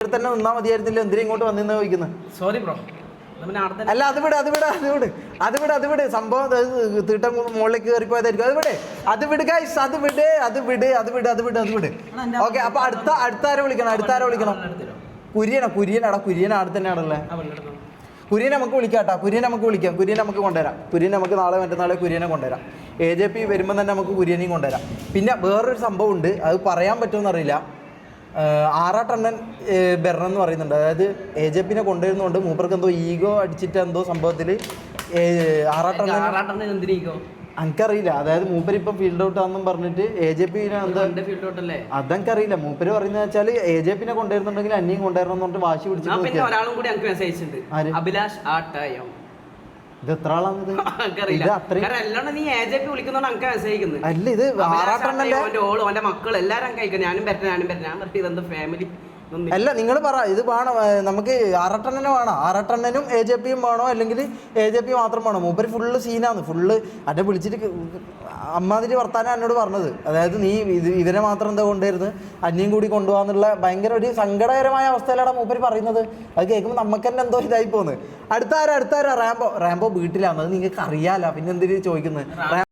ഇവിടെ തന്നെ നിന്നാ മതിയായിരുന്നില്ല, എന്തിനാ ഇങ്ങോട്ട് വന്നിന്ന് ചോദിക്കുന്നത്? Sorry bro. അല്ല അത് വിട് സംഭവം തീട്ടം മുകളിലേക്ക് കയറിപ്പോയതായിരിക്കും. അത് വിട് ഗൈസ്, അത് വിട്. ഓക്കെ, അപ്പൊ അടുത്ത ആരെ വിളിക്കണം? കുര്യനാടാ, കുര്യൻ അവിടെ തന്നെ ആണല്ലേ. കുര്യനെ നമുക്ക് വിളിക്കാം. കുര്യനെ നമുക്ക് കൊണ്ടുവരാം. കുര്യൻ നമുക്ക് നാളെ മറ്റന്നാളെ കുര്യനെ കൊണ്ടുവരാം. AJP വരുമ്പോൾ തന്നെ നമുക്ക് കുര്യനെയും കൊണ്ടുവരാം. പിന്നെ വേറൊരു സംഭവം ഉണ്ട്, അത് പറയാൻ പറ്റുമെന്ന് അറിയില്ല. ആറാട്ടണ്ണൻ ബെറൻ എന്ന് പറയുന്നുണ്ട്. അതായത് AJPനെ കൊണ്ടുവരുന്നുണ്ട്, മൂപ്പർക്ക് എന്തോ ഈഗോ അടിച്ചിട്ട് എന്തോ സംഭവത്തിൽ ആറാട്ടണ്ണൻ എനിക്കറിയില്ല. അതായത് മൂപ്പര് ഇപ്പം ഫീൽഡ് ഔട്ട് ആണെന്നും പറഞ്ഞിട്ട് AJPനെ അതെനിക്കറിയില്ല. മൂപ്പര് പറയുന്നത് വെച്ചാൽ AJPനെ കൊണ്ടുവരുന്നുണ്ടെങ്കിൽ അന്യം കൊണ്ടുവരണം എന്ന് പറഞ്ഞിട്ട് വാശി പിടിച്ചിട്ട് ഇത് എത്ര ആളാണിത്? അല്ല, ഇത് ആറാട്ടണ്ണന്റെ മക്കൾ എല്ലാരും കഴിക്കും. ഞാനും ഫാമിലി അല്ല, നിങ്ങൾ പറ, ഇത് വേണം നമുക്ക്? ആറട്ടണ്ണനെ വേണം? ആറട്ടണ്ണനും AJPയും വേണോ, അല്ലെങ്കിൽ AJP മാത്രം വേണോ? മൂപ്പര് ഫുള്ള് സീനാണ്. ഫുള്ള് അന്നെ വിളിച്ചിട്ട് അമ്മാതിരി വർത്താനം എന്നോട് പറഞ്ഞത്. അതായത് നീ ഇവരെ മാത്രം എന്താ കൊണ്ടുവരുന്നത്, അന്യം കൂടി കൊണ്ടുപോകാന്നുള്ള ഭയങ്കര ഒരു സങ്കടകരമായ അവസ്ഥയിലാണ് മൂപ്പര് പറയുന്നത്. അത് കേൾക്കുമ്പോൾ നമുക്ക് തന്നെ എന്തോ ഇതായി പോകുന്നത്. അടുത്താരാ? റാംബോ വീട്ടിലാണ്. അത് നിങ്ങൾക്ക് അറിയാലോ, പിന്നെ എന്തിനു ചോദിക്കുന്നത്?